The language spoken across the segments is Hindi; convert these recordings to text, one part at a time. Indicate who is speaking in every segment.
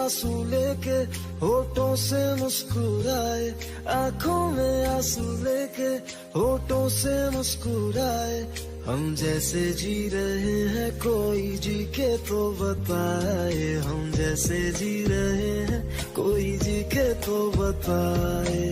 Speaker 1: आंसू लेके होठों से मुस्कुराए, आंखों में आंसू लेके होठों से मुस्कुराए। हम जैसे जी रहे हैं कोई जी के तो बताए, हम जैसे जी रहे हैं कोई जी के तो बताए।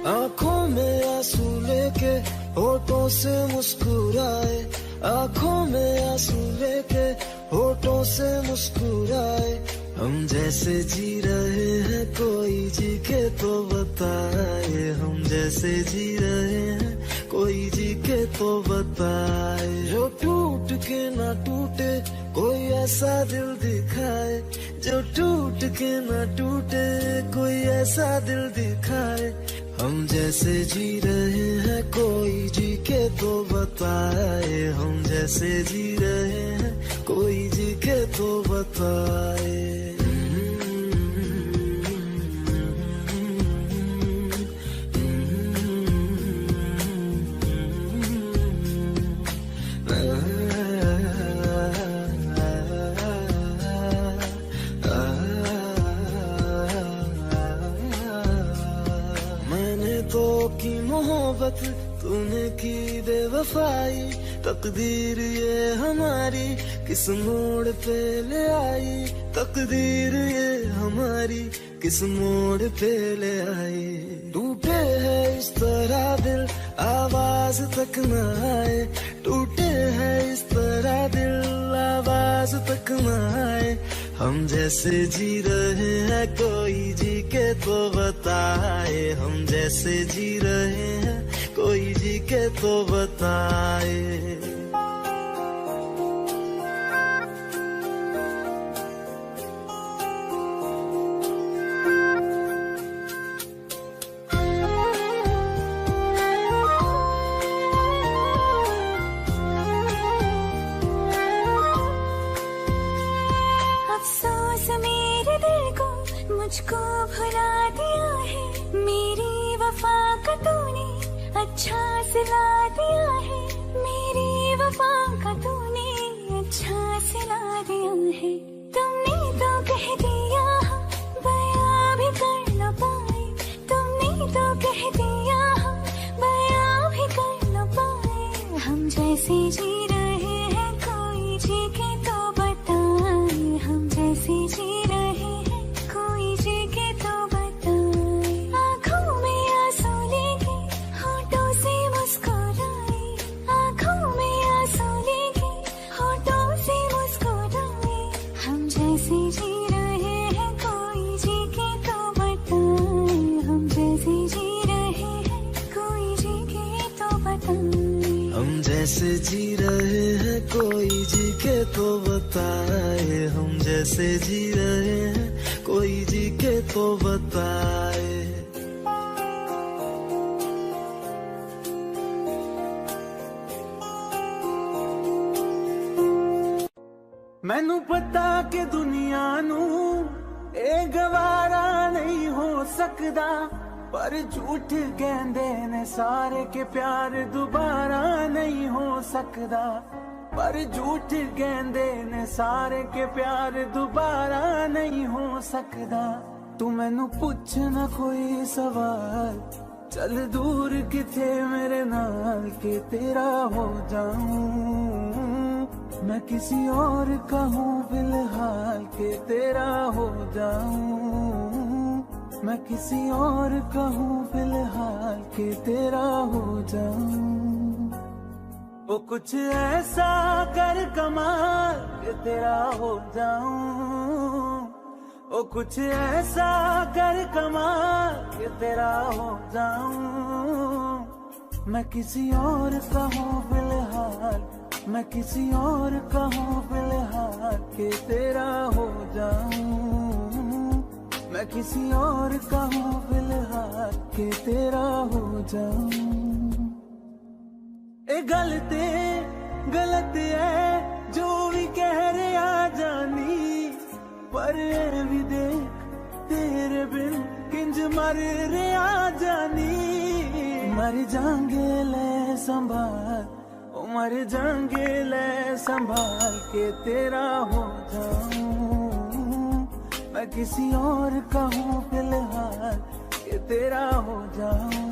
Speaker 1: आंखों में आंसू लेके होठों से मुस्कुराए, आंखों में आंसू लेके होठों से मुस्कुराए। हम जैसे जी रहे हैं कोई जी के तो बताए, हम जैसे जी रहे हैं कोई जी के तो बताए। जो टूट के ना टूटे कोई ऐसा दिल दिखाए, जो टूट के ना टूटे कोई ऐसा दिल दिखाए। हम जैसे जी रहे हैं कोई जी के तो बताए, हम जैसे जी रहे हैं कोई जी के तो बताए। तो की मोहब्बत तूने की बेवफाई, तकदीर ये हमारी किस मोड़ पे ले आई, तकदीर ये हमारी किस मोड़ पे ले आई। टूटे है इस तरह दिल आवाज तक न आए, टूटे है इस तरह दिल आवाज तक न आए। हम जैसे जी रहे हैं कोई जी के तो बताए, हम जैसे जी रहे हैं कोई जी के तो बताए।
Speaker 2: मुझको भुला दिया है, मेरी वफा का तूने अच्छा सिला दिया है, मेरी वफा का तूने अच्छा सिला दिया है। तुमने तो कह दिया बयां भी कर न पाए, तुमने तो कह दिया बयां भी कर न पाए। हम जैसे जी रहे हैं कोई जी के तो बताए, हम जैसे जी रहे हैं कोई जी के तो बताए। आँखों में आंसू लेके होठों से मुस्कुराए, आँखों में आंसू लेके होठों से मुस्कुराए। हम जैसे जी रहे हैं कोई जी के तो बताए, हम जैसे जी रहे हैं कोई जी के तो बताए।
Speaker 1: हम जैसे जी रहे हैं कोई जी के तो बताए, हम जैसे जी रहे हैं कोई जी के तो बताए।
Speaker 3: मैनू पता कि दुनिया नू ए गवारा नहीं हो सकदा, पर झूठ कहंदे ने सारे के प्यार दोबारा नहीं हो सकदा, पर झूठ कहंदे ने सारे के प्यार दोबारा नहीं हो सकदा। तू मैनू पुछ ना कोई सवाल, चल दूर किथे मेरे नाल के तेरा हो जाऊं। मैं किसी और का हूँ फिलहाल के तेरा हो जाऊं, मैं किसी और का हूँ फिलहाल के तेरा हो जाऊं। वो कुछ ऐसा कर कमाल के तेरा हो जाऊं, वो कुछ ऐसा कर कमाल के तेरा हो जाऊं। मैं किसी और का हूँ फिलहाल, मैं किसी और का हूँ फिलहाल के तेरा हो जाऊं। मैं किसी और का हूँ फिलहाल के तेरा हो जाऊं। ए गलत है जो भी कह रहे आ जानी, पर भी देख तेरे बिन किंज मर रहे आ जानी। मर जाएंगे ले संभाल, ओ मर जाएंगे ले संभाल के तेरा हो जाऊं, मैं किसी और का हूँ फिलहाल के तेरा हो जाऊं।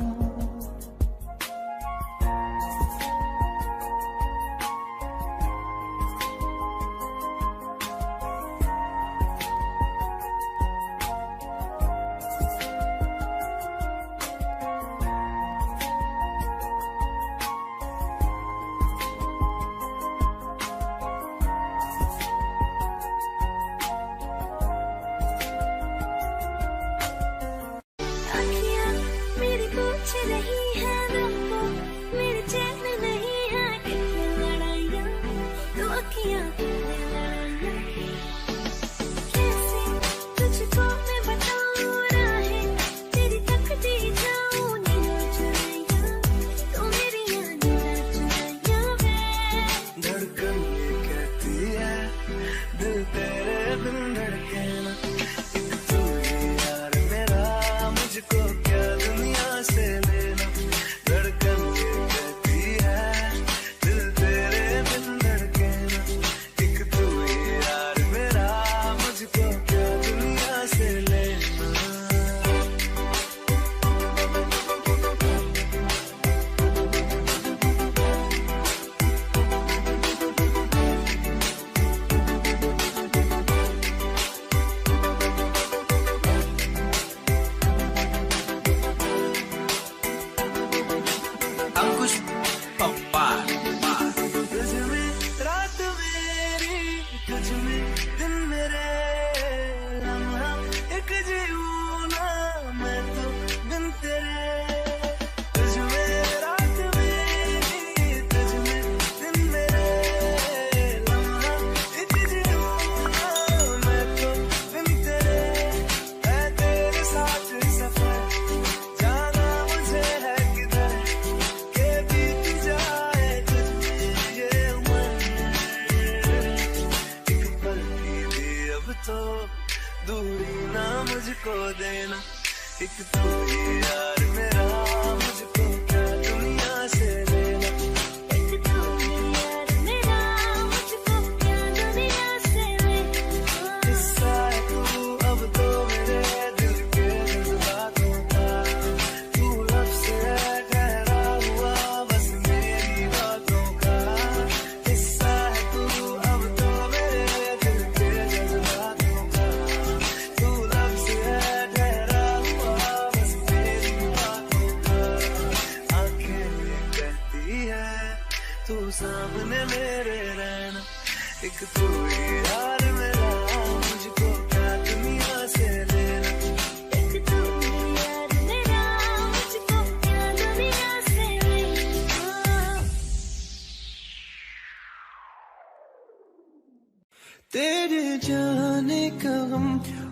Speaker 1: तेरे जाने का गम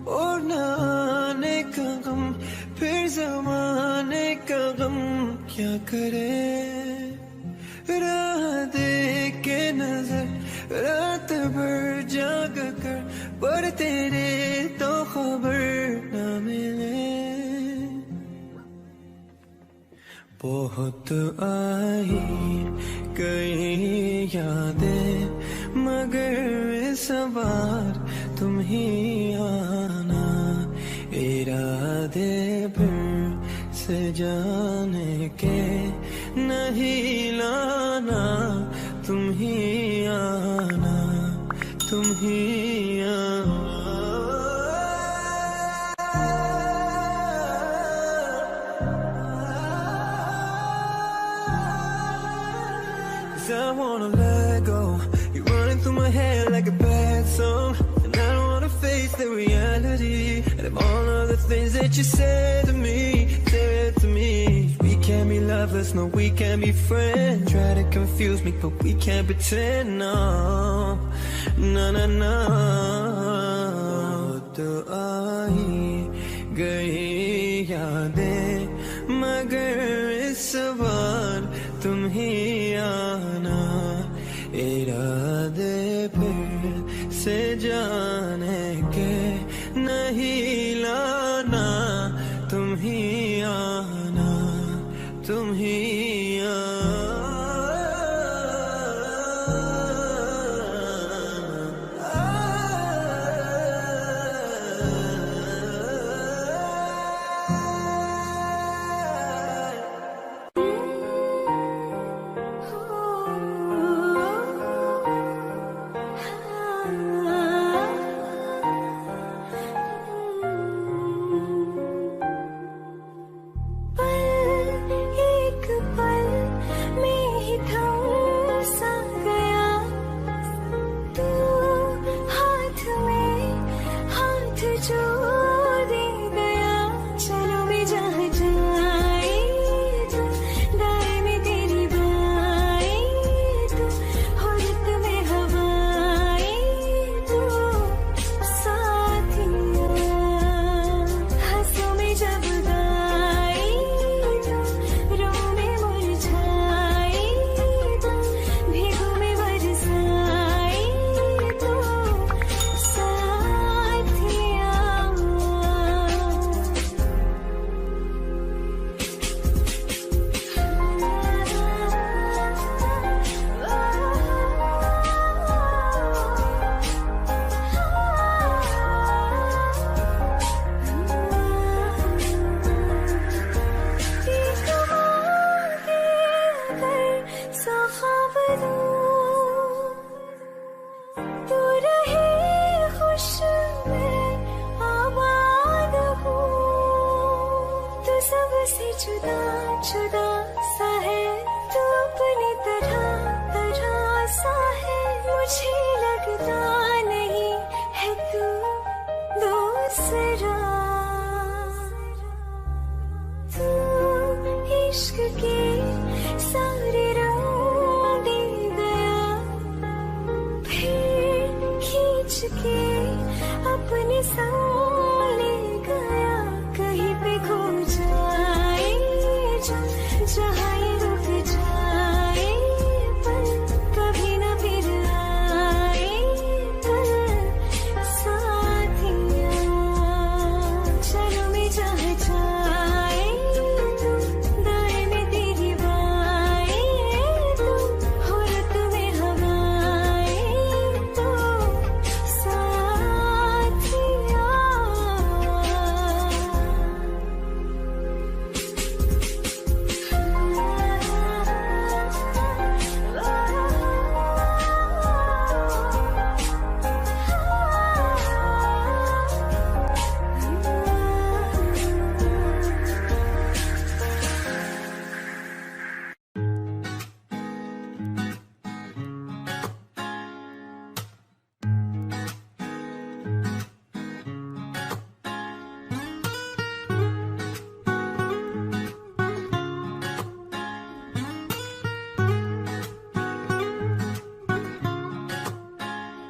Speaker 1: और न आने का गम, फिर ज़माने का गम क्या करे। राह देख के नजर रात भर जाग कर, पर तेरे तो खबर न मिले। बहुत आई गई यादें मगर इस बार तुम ही आना, इरादे फिर से जाने के नहीं लाना, तुम ही आना, तुम ही आना। I wanna let go, you're running through my head like a bad song, and I don't wanna face the reality of all of the things that you said to me, We can't be lovers, no, we can't be friends. Try to confuse me, but we can't pretend, no, no, no, no. तो आई गई यादें मगर इस बार तुम ही आना, इरादे फिर से जाने के नहीं लाना, तुम ही आना, तुम ही
Speaker 2: जुदा जुदा सा है तू अपनी तरह तरह सा है, मुझे लगता नहीं है तू दूसरा। तू इश्क के सारे रंग दे गया, फिर खींच के अपने संग ले गया। कहीं पे खो जाए जहाँ ये रुक जाए, पर कभी न फिर आए पर साथिया। चलो मैं जहाँ जाए तू, दाएं में तेरी बाएं तू, हो रत में हवाएं तू, साथिया।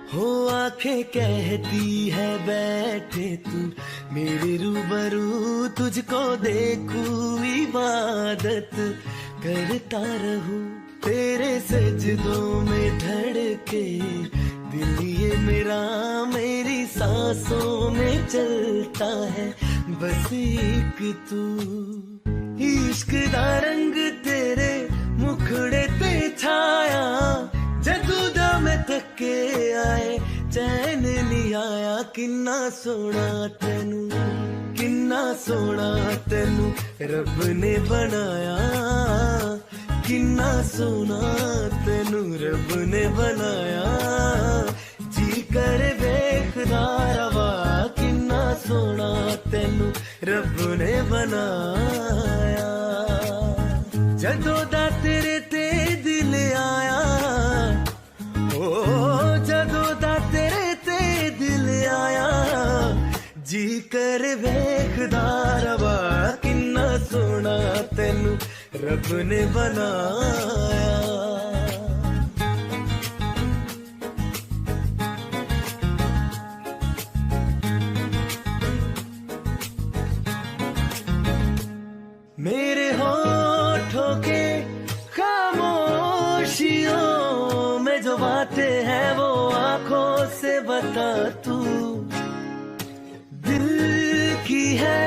Speaker 1: हो आंखें कहती है बैठे तू मेरे रूबरू, तुझको देखूं इबादत करता रहूं। तेरे सजदों में धड़के दिल ये मेरा, मेरी सांसों में चलता है बस एक तू। इश्क दा रंग तेरे मुखड़े ते छाया, जदू दा मैं थके आए चैन नहीं आया। किन्ना सोना तेनू, किन्ना सोना तेनू रब ने बनाया, किन्ना सोना तेनू रब ने बनाया। जी कर वेखदा रवा, किन्ना सोना तेनू रब ने बनाया। जदों दा तेरे ते दिल आया, ओ जदों दा तेरे ते दिल आया, जी कर वेखदा रवा। किन्ना सोना तेनू रब ने बनाया। मेरे होठों के खामोशियों में जो बातें हैं वो आंखों से बता तू। दिल की है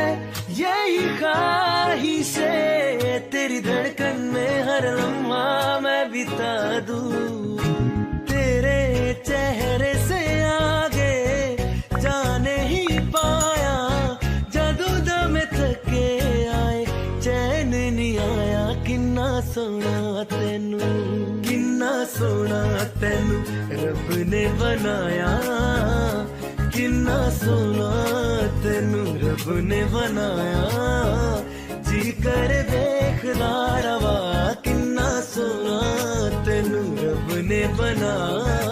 Speaker 1: यही ख्वाहिशें, तेरी धड़कन में हर लम्हा मैं बिता दूं। तेरे चेहरे से आगे जाने ही पाया, जादू दम थके आए चैन नहीं आया। किन्ना सोना तेनू, किन्ना सोना तेनू रब ने बनाया, किन्ना सोना तेनू रब ने बनाया। जी कर देखदा रवा, किन्ना सोना तेनू रब ने बनाया।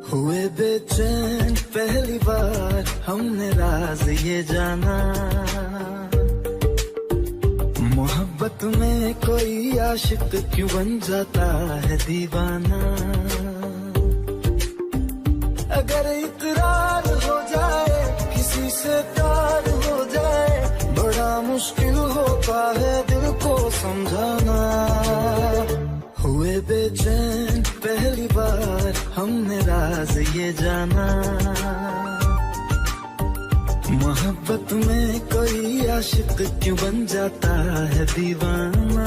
Speaker 1: हुए बेचैन पहली बार हमने राज ये जाना, मोहब्बत में कोई आशिक क्यों बन जाता है दीवाना। अगर इकरार हो जाए किसी से प्यार हो जाए, बड़ा मुश्किल होता है दिल को समझाना। हुए बेचैन पहली बार हमने राज ये जाना, मोहब्बत में कोई आशिक क्यों बन जाता है दीवाना।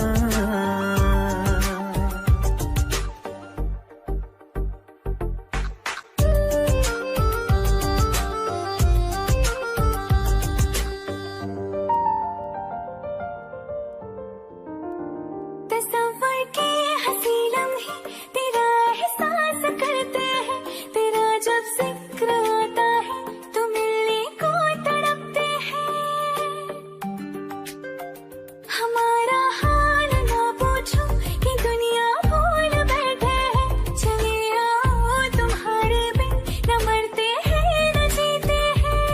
Speaker 2: तस्वर के हंसी लम्हे तेरा एहसास करते हैं, तेरा जब जिक्र आता है तो मिलने को तड़पते हैं। हमारा हाल ना पूछो कि दुनिया भूल बैठे हैं, चले आओ तुम्हारे बिन न मरते हैं न जीते हैं।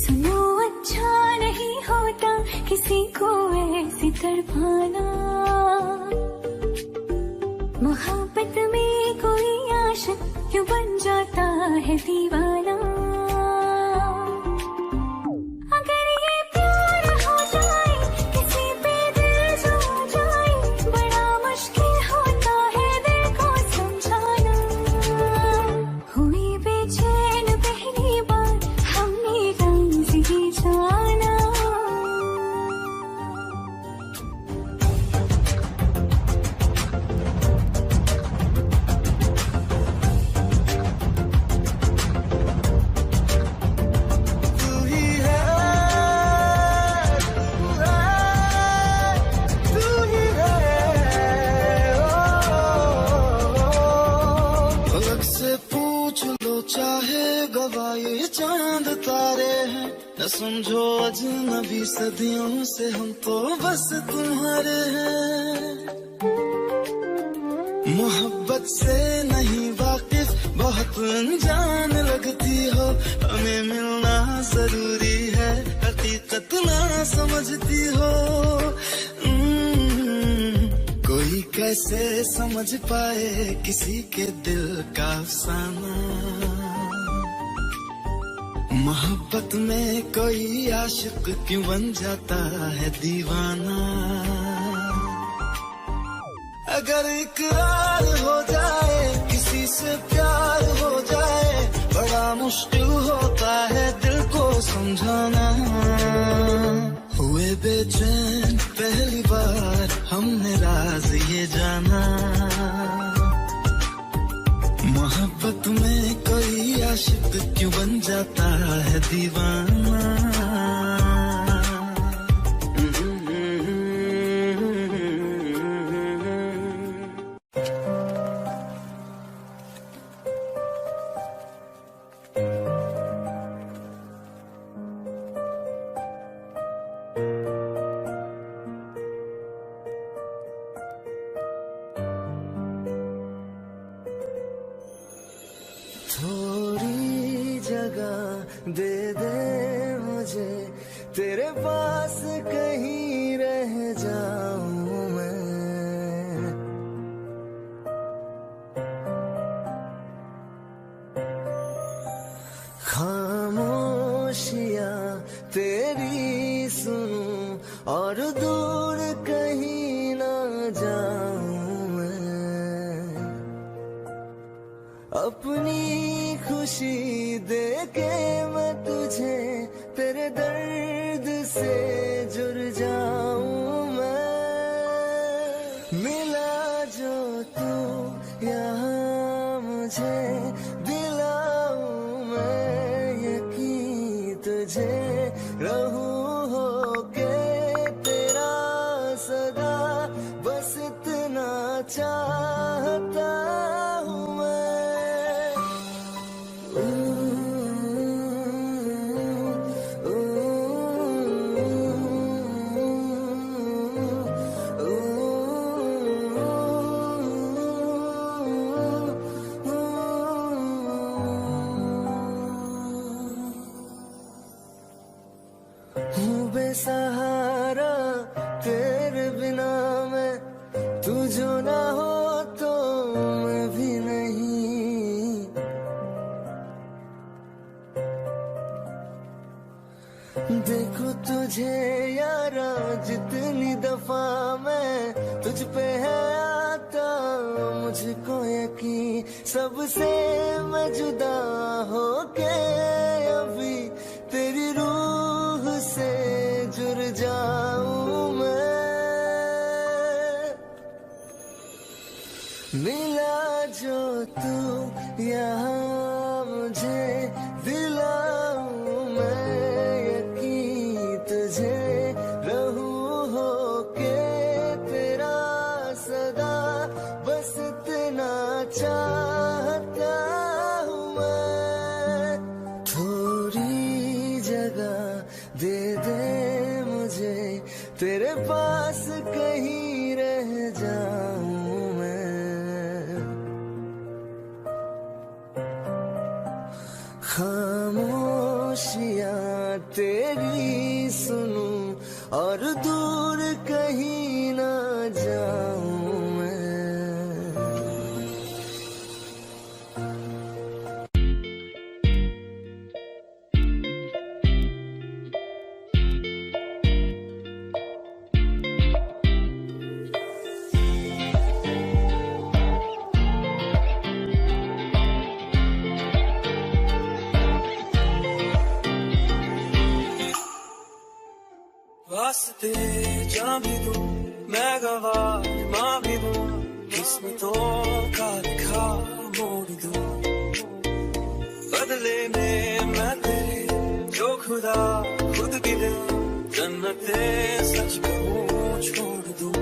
Speaker 2: सुनो अच्छा नहीं होता किसी को ऐसे तड़पाना, मोहब्बत में कोई आशिक क्यों बन जाता है दीवाना। अगर ये प्यार हो जाए किसी पे दिल जो जाए, बड़ा मुश्किल होता है दिल को समझाना। हुई बेचैन पहली बार हमने रंज़ी जाना।
Speaker 1: चाहे गवाए चांद तारे हैं, न समझो अजनबी सदियों से हम तो बस तुम्हारे हैं। मोहब्बत से नहीं वाकिफ बहुत अनजान लगती हो, हमें मिलना जरूरी है हकीकत ना समझती हो। कोई कैसे समझ पाए किसी के दिल का अफसाना। मोहब्बत में कोई आशिक क्यों बन जाता है दीवाना। अगर इकरार हो जाए किसी से प्यार हो जाए, बड़ा मुश्किल होता है दिल को समझाना। हुए बेचैन पहली बार हमने राज ये जाना। मोहब्बत में कोई आशिक क्यों बन जाता है दीवाना। थोड़ी जगह दे दे मुझे, तेरे पास कहीं रह जाऊं मैं। खामोशियां तेरी सुनूं और दूर कहीं ना जाऊं मैं। अपनी खुशी दे के मैं तुझे तेरे दर्द से जुड़ जाऊं मैं। मिला जो तू यहाँ मुझे दिलाऊं मैं यकीन तुझे, रहूं होके तेरा सदा बस इतना चाहता हूँ मैं। हूँ बेसहारा तेरे बिना मैं, तू जो ना हो तो मैं भी नहीं। देखो तुझे यारा जितनी दफा मैं तुझ पे है आता, मुझको यकीन की सबसे मैं जुदा होके अभी तेरी रूह से जुड़ जाऊं मैं। मिला जो तू यहाँ मुझे दिलाऊं मैं यकीन तुझे रहूं होके तेरा सदा बस इतना चाहता हूँ मैं। थोड़ी जगह दे दे मुझे तेरे पास कहीं रह जाऊं मैं। खामोशियाँ तेरी सुनूं और दूर कहीं ना जाऊं मैं।
Speaker 3: वास्ते जा भी दूं मैं गवाह माँ भी दूं किस्मतों का लिखा मोड़ दूं बदले में मैं तेरे जो खुदा खुद भी दे जन्नते सच कहूँ छोड़ दूं।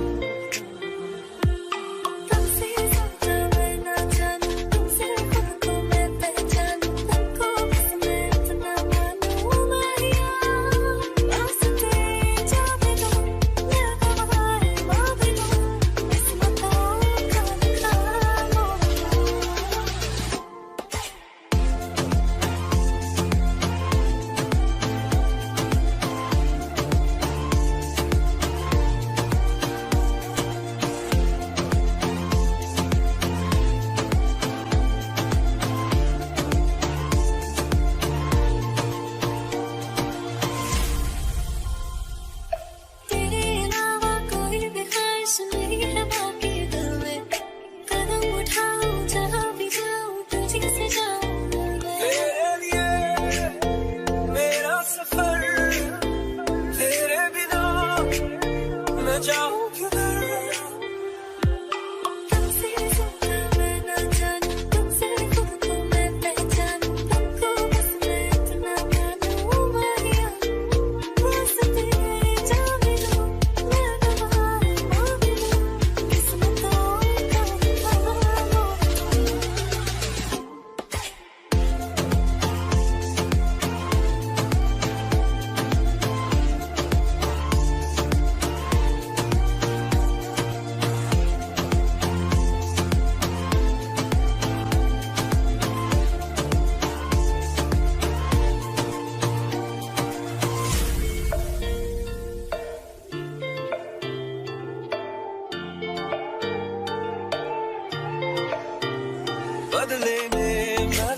Speaker 3: बदले में मैं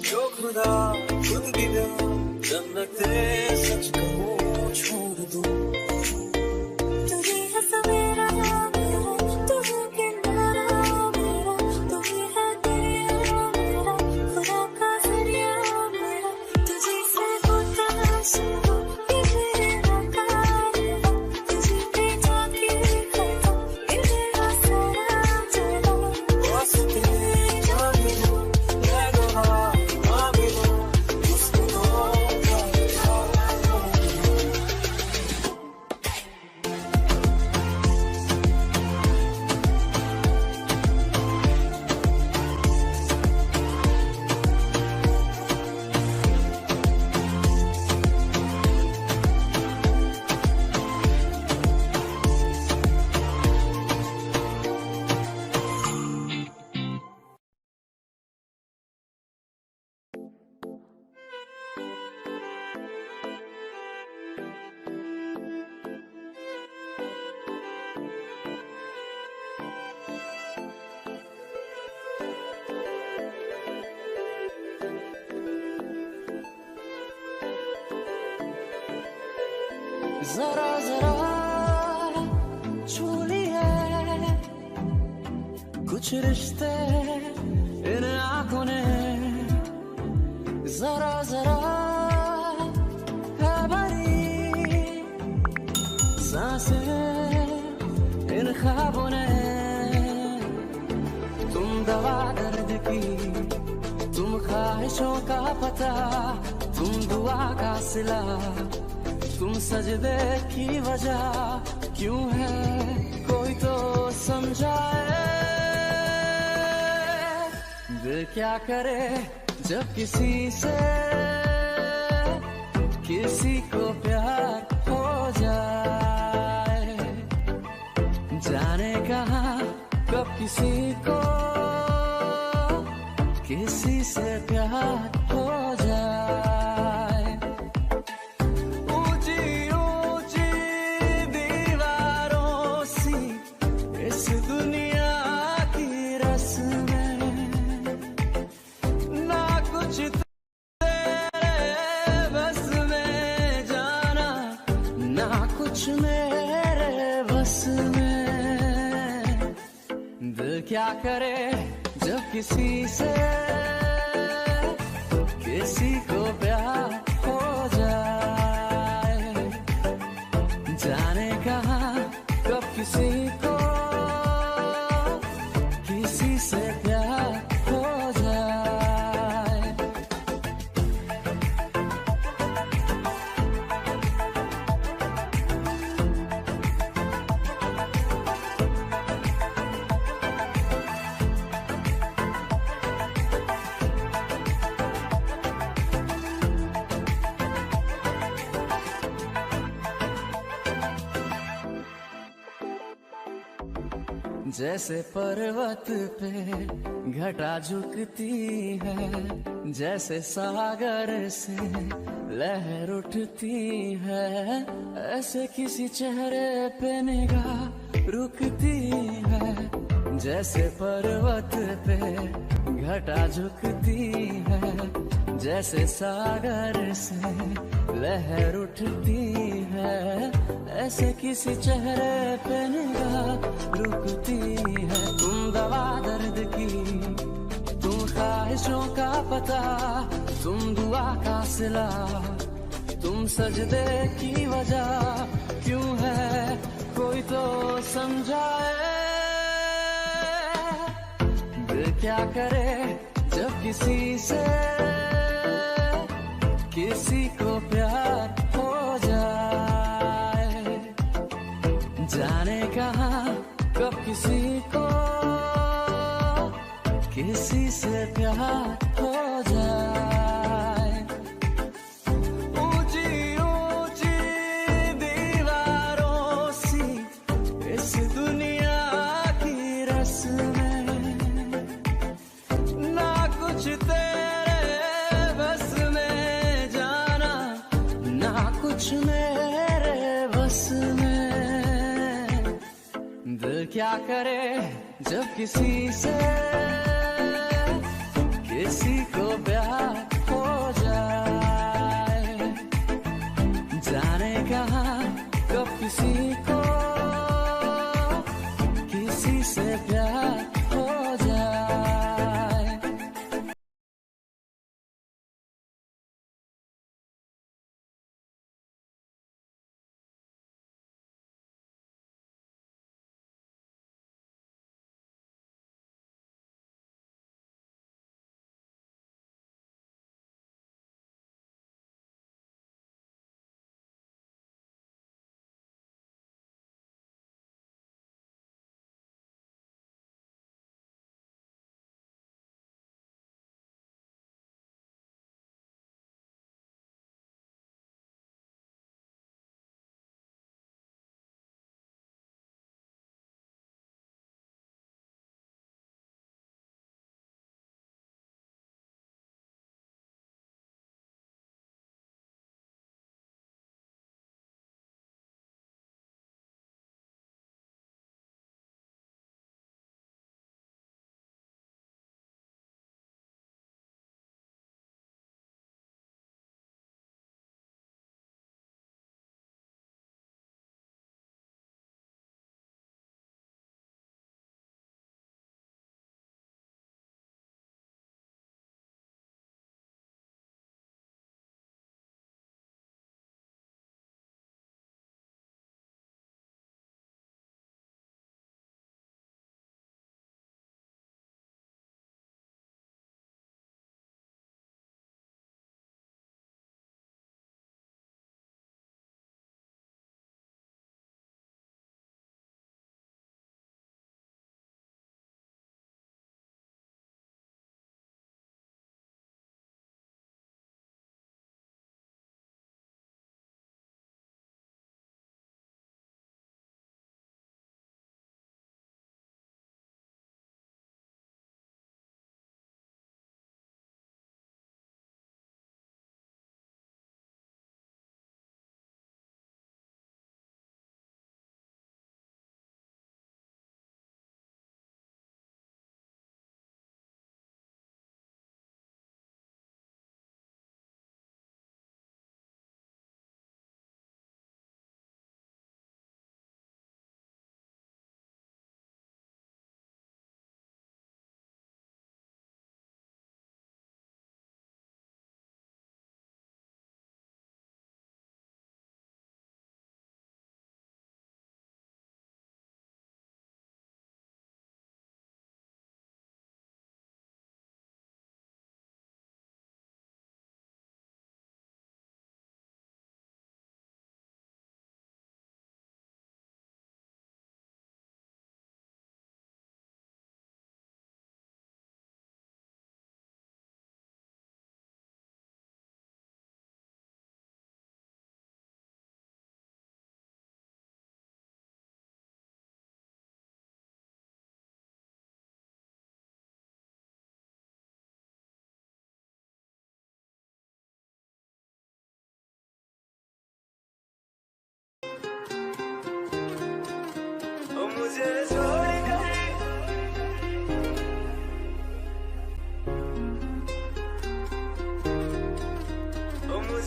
Speaker 3: जो खुदा खुद भी दे जन्नते सच कहूँ छोड़ दूं।
Speaker 2: तू ही है सवेरा मेरा, तू है किनारा मेरा, तू ही है दरिया मेरा, खुदा का जरिया मेरा, तुझे से होता शुरू ये मेरा कारवां, तुझे पे जाके खत्म ये मेरा सारा जलवा।
Speaker 3: वास्ते जा भी दूं मैं गवाह माँ भी दूं किस्मतों का लिखा मोड़ दूं।
Speaker 1: जरा जरा छू ली है कुछ
Speaker 3: रिश्ते इन आंखों ने जरा जरा है भरी, सांसें इन ख्वाबों ने। तुम दवा दर्द की, तुम ख्वाहिशों का पता, तुम दुआ का सिला, तुम सजदे की वजह क्यों है कोई तो समझाए। दिल क्या करे जब किसी से किसी को प्यार हो जाए, जाने कहाँ कब किसी को किसी से प्यार हो जाए। ऊंची ऊंची दीवारों सी इस दुनिया की रस्में, ना कुछ तेरे बस में जाना, ना कुछ मेरे बस में। दिल क्या करे जब किसी से किसी को प्यार हो जाए, जाने कहाँ कब किसी को किसी से प्यार हो जाए। जैसे पर्वत पे घटा झुकती है, जैसे सागर से लहर उठती है, ऐसे किसी चेहरे पे निगाह रुकती है। जैसे पर्वत पे घटा झुकती है, जैसे सागर से लहर उठती है, ऐसे किसी चेहरे पे निगाह रुकती है। तुम दवा दर्द की, तुम ख्वाहिशों का पता, तुम दुआ का सिला, तुम सजदे की वजह क्यों है कोई तो समझाए। दिल क्या करे जब किसी से किसी को प्यार हो जाए, जाने कहाँ कब किसी को किसी से प्यार हो जाए। ऊंची ऊंची दीवारों सी इस दुनिया की रस्में, ना कुछ तेरे बस में जाना, ना कुछ मेरे बस में। दिल क्या करे जब किसी से किसी को प्यार हो जाए, जाने कहाँ कब किसी को किसी से प्यार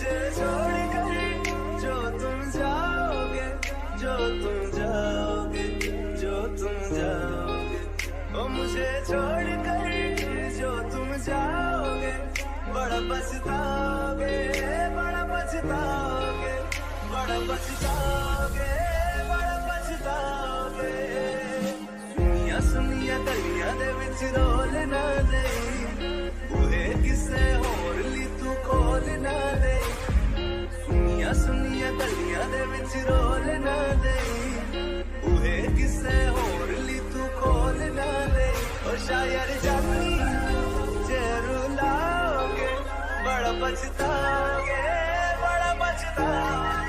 Speaker 1: मुझे छोड़ कर जो तुम जाओगे, जो तुम जाओगे, जो तुम जाओगे, ओ मुझे छोड़ कर जो तुम जाओगे, बड़ा पछताओगे, बड़ा पछताओगे, बड़ा पछताओगे, बड़ा पछताओगे। सुनिया सुनिया गलियां दे विच रोल ना दे, बूहे किसे होर ली तू खोल ना दे। सुनिया सुनिया गलियां दे विच रोल ना दे, बूहे किसे होर ली तू खोल ना दे। ओ शायर जानी जे रुलाओगे, बड़ा पछताओगे, बड़ा पछताओगे।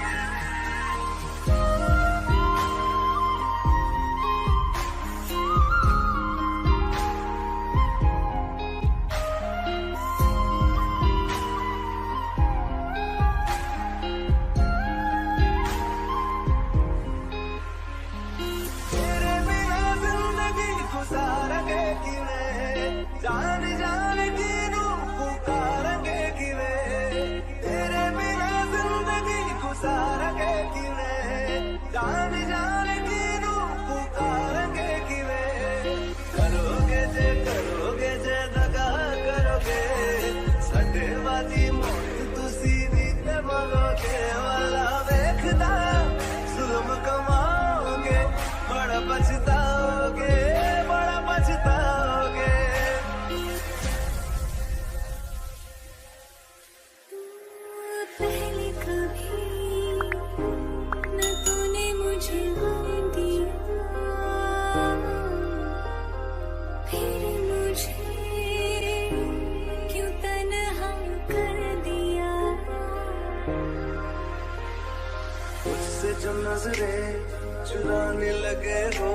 Speaker 1: जान जान की नू पुकारेंगे किवे, तेरे बिना जिंदगी गुजारेंगे किवे, जान जान की नू पुकारेंगे किवे। करोगे जे दगा करोगे, साडे वादी मौत तुसी भी ते मरोगे। वाला वेखदा जुल्म कमाओगे, बड़ा पछताओगे, बड़ा पछताओगे।
Speaker 2: पहले कभी न तूने मुझे गम दिया, फिर मुझे क्यों तन्हा कर दिया।
Speaker 1: मुझसे जो नजरें चुराने लगे हो,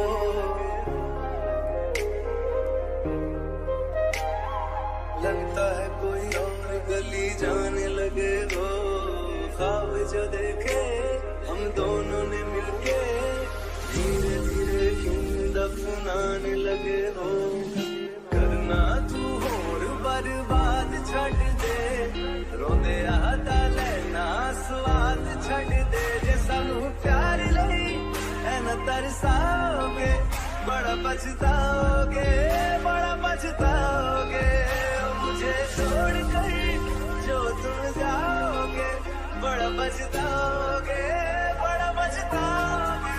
Speaker 1: लगता है कोई और गली जाने लगे हो। ख्वाब जो देखे हम दोनों ने मिलके, धीरे धीरे क्यों दफनाने लगे हो। करना तू होर बर्बाद छड़ दे, रोंदे आता लेना स्वाद छड़ दे। जे सानू प्यार लई ऐना तरसाओगे, बड़ा पछताओगे, बड़ा पछताओगे। मुझे छोड़ कर जो तुम जाओगे, बड़ा पछताओगे, बड़ा पछताओगे।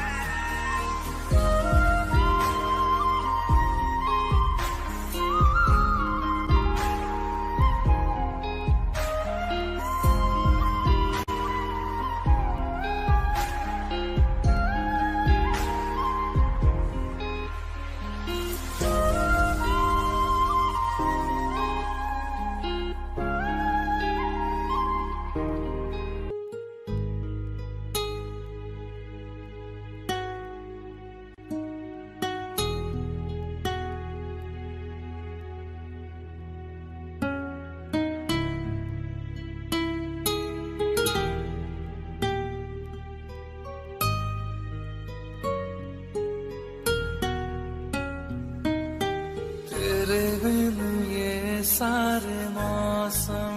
Speaker 1: तेरे बिन ये सारे मौसम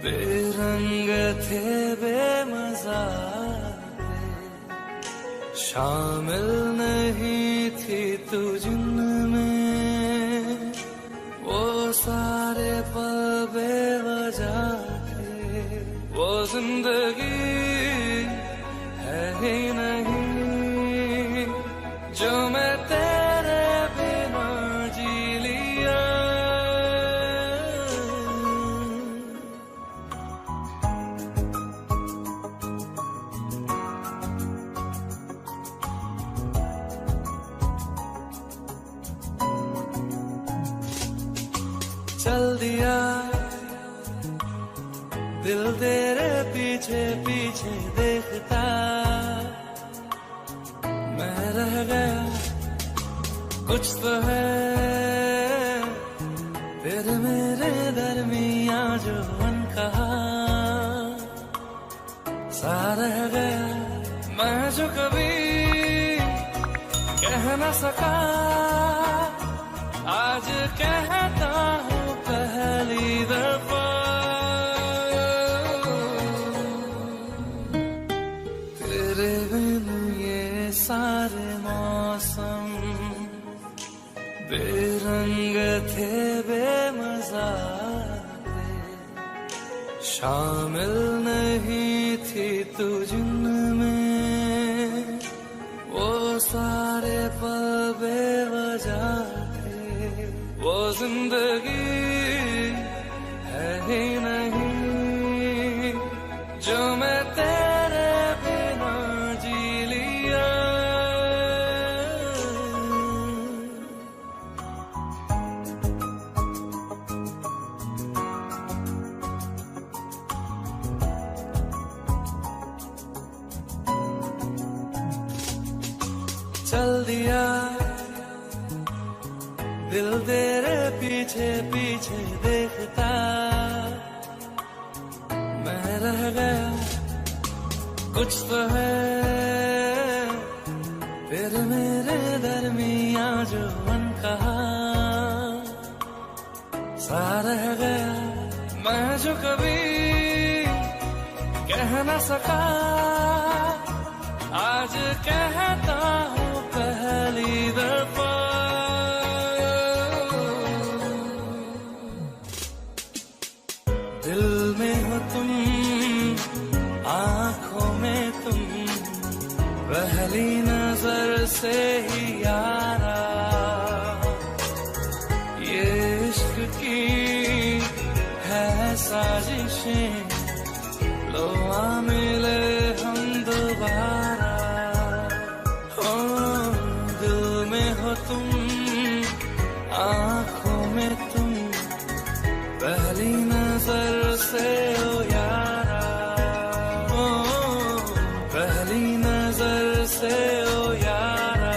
Speaker 1: बेरंग थे, बेमजा थे। शामिल नहीं थी तू जिनमें, वो सारे पल बेवजह थे। वो जिंदगी है ही नहीं जो मैं तेरे बिना जी लिया। चल दिया दिल तेरे पीछे पीछे देखता, मैं रह गया कुछ तो है तेरे मेरे दरमिया जो अनकहा सा रह गया। मैं जो कभी कह न सका, आज कहता हूँ पहली दफा।
Speaker 4: रंग थे बेमज़ा, शामिल नहीं थी तू जिनमें, वो सारे पल बेवजह थे। वो जिंदगी है ही नहीं जो मैं तेरे बिना जी लिया। चल दिया दिल तेरे पीछे पीछे देखता, मैं रह गया कुछ तो है फिर मेरे दरमियां जो मन कहा सा रह गया। मैं जो कभी कह न सका आज कहता हूँ पहली दफा। दिल में हो तुम, आँखों में तुम, पहली नजर से ही यारा। ये इश्क की है साजिशें, लो आ मिले हम दोबारा। ओ दिल में हो तुम, आँखों में तुम, पहली नजर से ओ यारा। ओ पहली नजर से ओ यारा।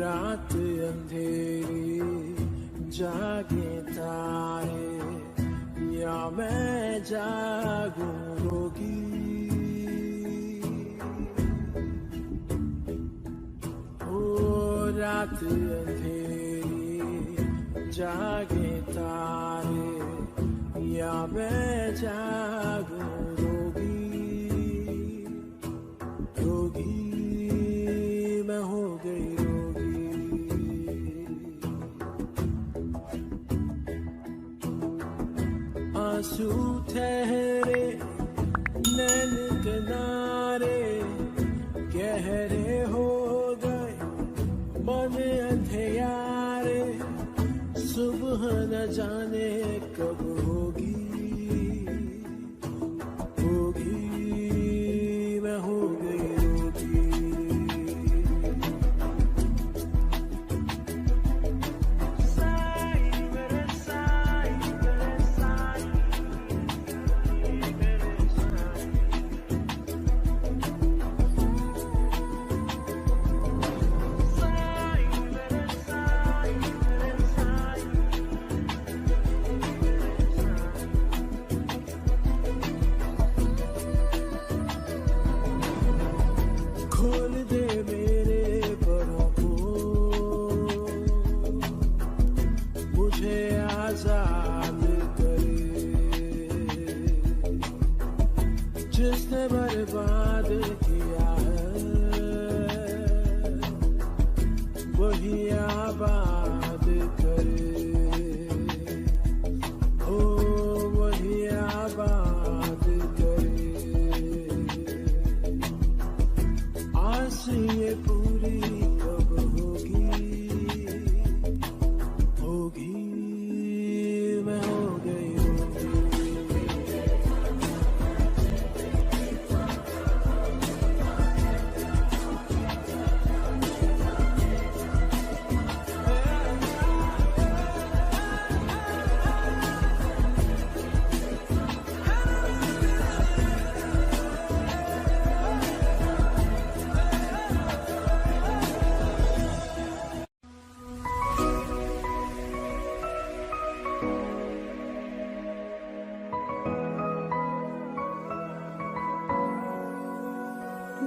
Speaker 4: रात अंधेरी जागे तारे या मैं जागूं रोगी। ओ रात अंधेरी जागे तारे या मैं जागूं रोगी। रोगी मैं हो गई रोगी। आंसू ठहरे नैन किनारे गहरे हो गए मन अंधेरे। सुबह न जाने कब होगी होगी मैं हो गई रोगी। खोल दे मेरे परों को मुझे आजाद करे। जिसने बर्बाद किया है वही आबाद करे। ओ वही आबाद करे। आस ये पूरी कब होगी होगी मैं हो गई होगी।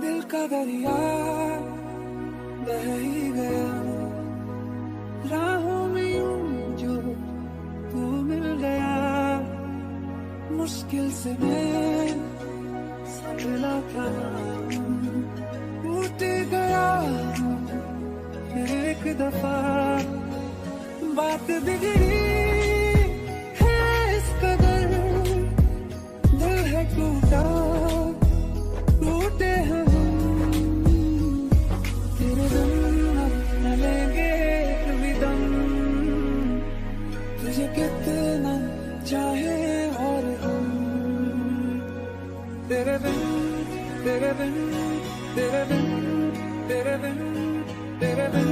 Speaker 3: दिल का दरिया बह ही गया राहों में यूं जो तू मिल गया। मुश्किल से मैं संभला था टूट गया फिर एक दफा। बात बिगड़ी है इस कदर दिल है टूटा टूटे हैं हम। तेरे बिन अब न लेंगे कभी दम। तुझे कितना चाहे और हम। तेरे बिन तेरे बिन तेरे बिन तेरे बिन तेरे बिन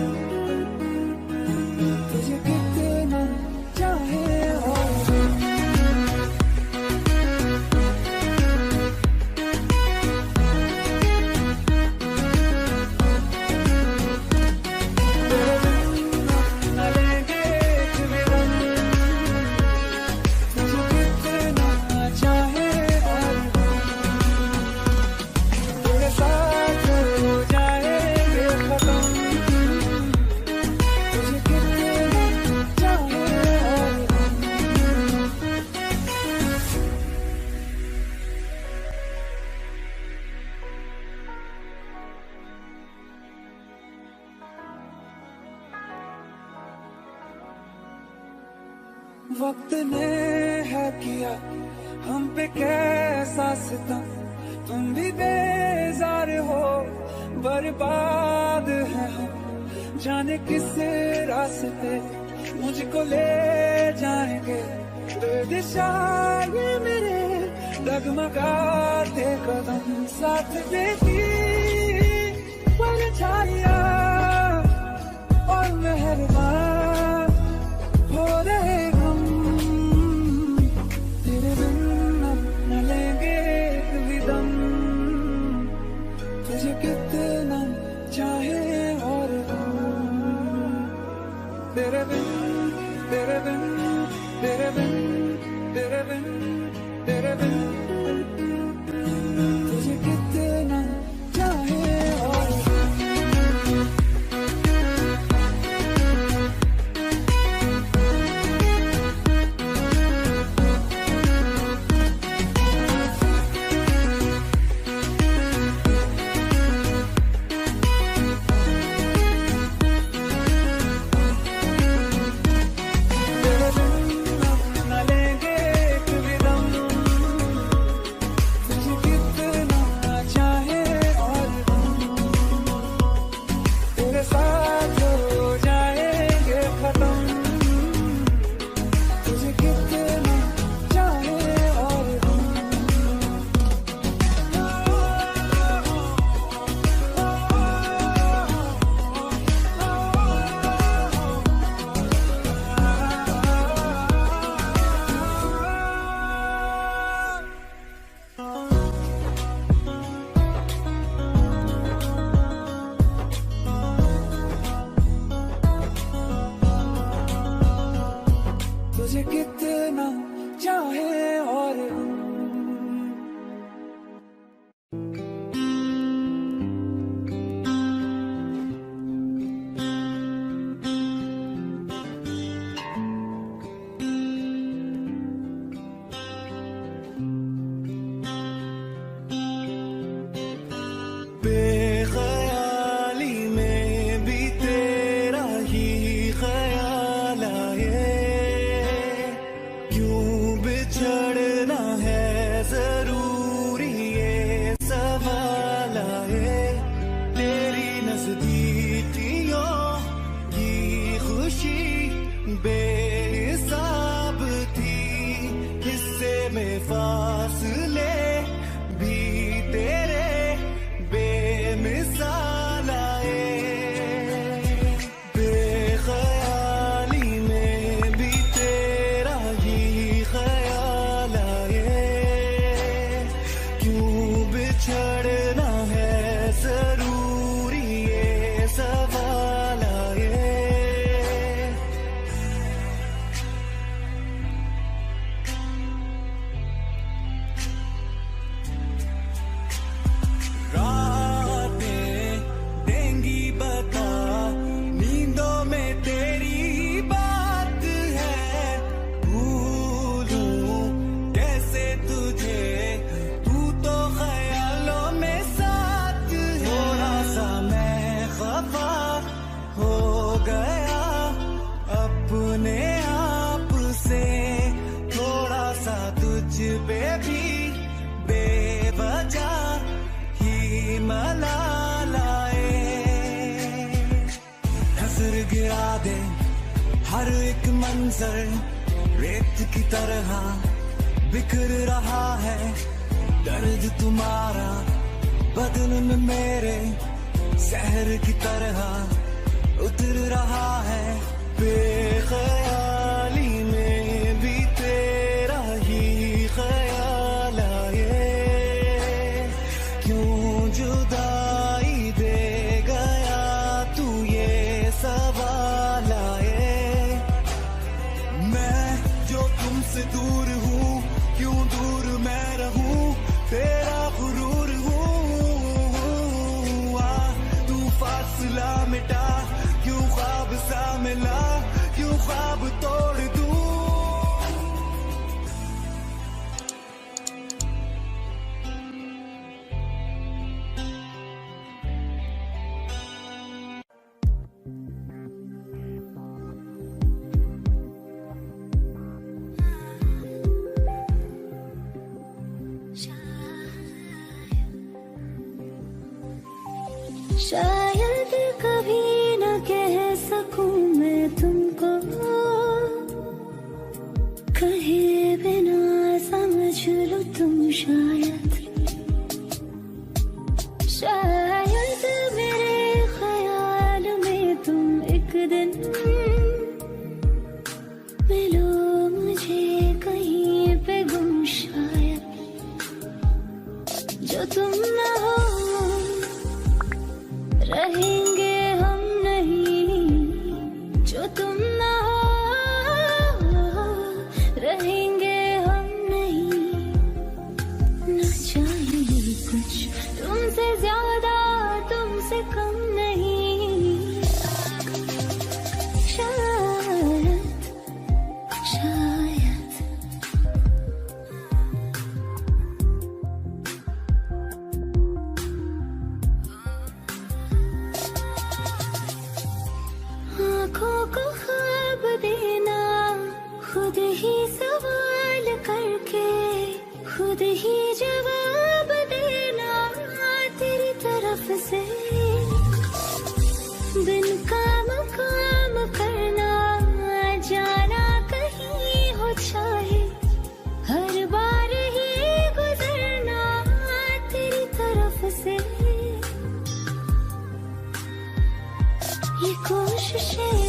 Speaker 3: तुझे कितना चाहे और हम। वक्त ने है किया हम पे कैसा सितम। तुम भी बेजार हो बर्बाद है हम। जाने किस रास्ते मुझको ले जाएंगे। बेदिशा ये मेरे डगमगाते कदम। साथ देती परछाइयां और मेहरबान हो रहे हम। तेरे बिन अब न लेंगे कभी दम। तुझे कितना चाहे और हम। हर एक मंजर रेत की तरह बिखर रहा है, दर्द तुम्हारा बदन में मेरे शहर की तरह उतर रहा है। बेख्याली में भी तेरा ही ख्याल आए, क्यों जुदाई दे गया तू ये सवाल आए। मैं जो तुमसे दूर हूँ, क्यों दूर मैं रहूं, तेरा गुरूर हूँ। तू फासला मिटा, क्यों ख्वाब सा मिला, क्यों ख्वाब तोड़ दूं।
Speaker 2: शायद कभी न कह सकूं मैं तुमको, कहे बिना समझ लो तुम शायद। शायद मेरे ख्याल में तुम एक दिन मिलो मुझे कहीं पे गुम शायद। जो तुम न हो रहेंगे हम नहीं, जो तुम ना हो रहेंगे हम नहीं। न चाहिए कुछ तुमसे ज्यादा, तुमसे कम नहीं। शायद शायद आँखों को ख्वाब देना, खुद ही सवाल करके खुद ही जवाब देना तेरी तरफ से। बिन काम करना, जाना कहीं हो चाहे, हर बार ही गुजरना तेरी तरफ से। ये कोशिशें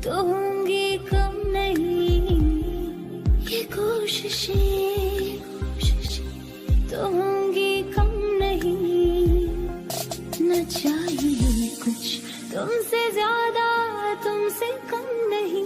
Speaker 2: तो होंगी कम नहीं, ये कोशिशें तो होंगी कम नहीं। न चाहिए कुछ तुमसे ज्यादा, तुमसे कम नहीं।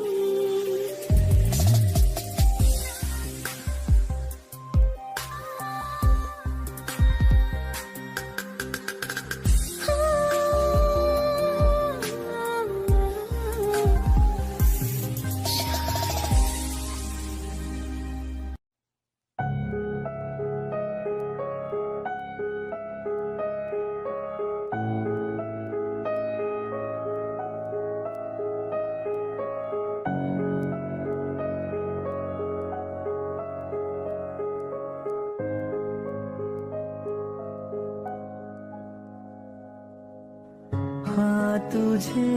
Speaker 3: हाँ तुझे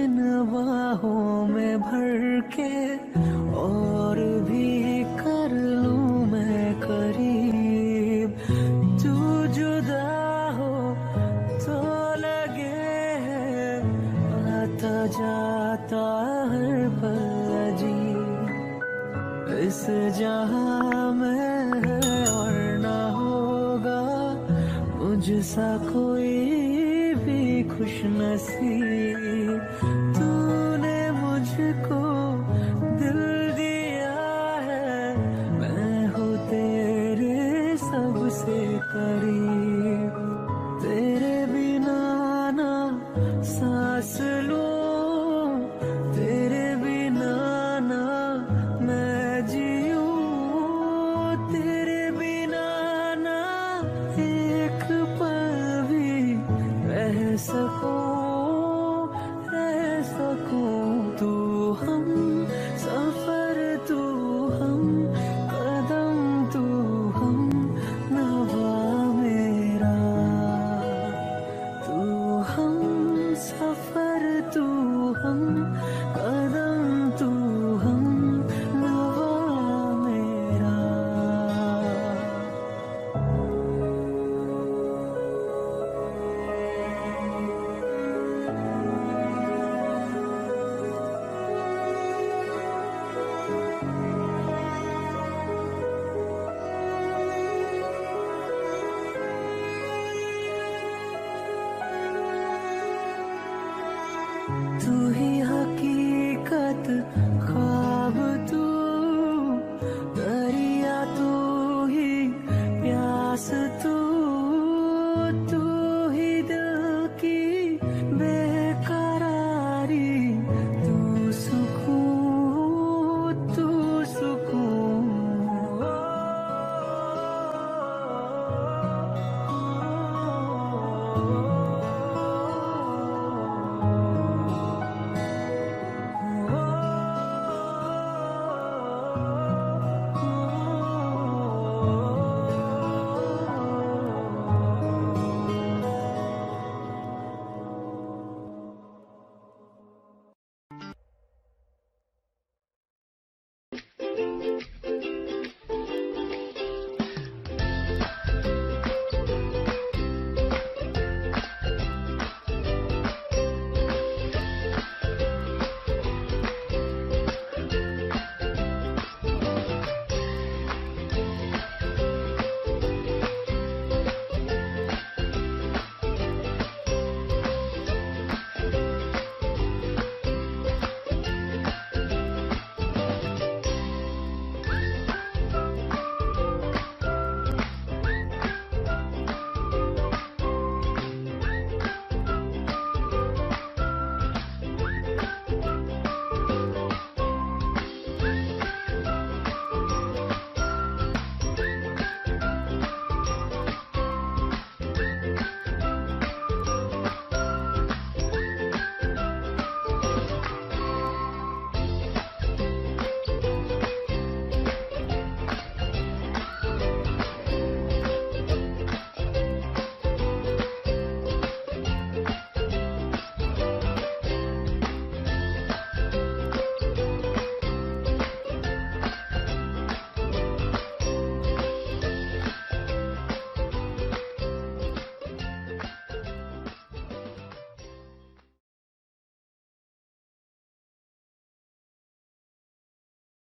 Speaker 3: इन बाहों में भर के और भी कर लूं मैं करीब। तू जुदा हो तो लगे आता जाता हर पल अजीब। इस जहां में और ना होगा मुझसा कोई खुश नसीब। तूने मुझको दिल दिया है, मैं हूँ तेरे सबसे करीब।